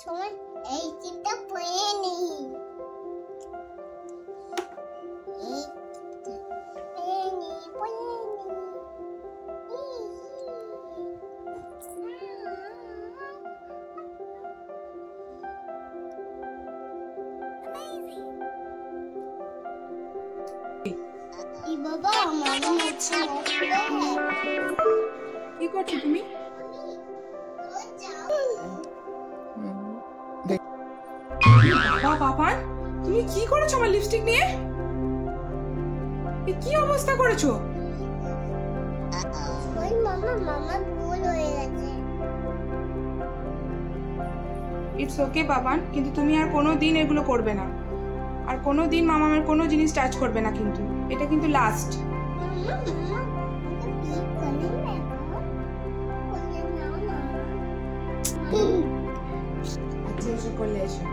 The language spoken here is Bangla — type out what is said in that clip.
সময় এই চিপটা পরে নেই বাবা আমার কি করছো তুমি? বাবা তুমি কি করেছো আমার লিপস্টিক নিয়ে? কি অবস্থা করেছো? ওই মামা ভুল হয়ে গেছে। ইটস ওকে বাবান, কিন্তু তুমি আর কোনোদিন এগুলো করবে না, আর কোনোদিন মামামের কোনো জিনিস টাচ করবে না, কিন্তু এটা কিন্তু লাস্ট। আচ্ছা এসে করলে এসো।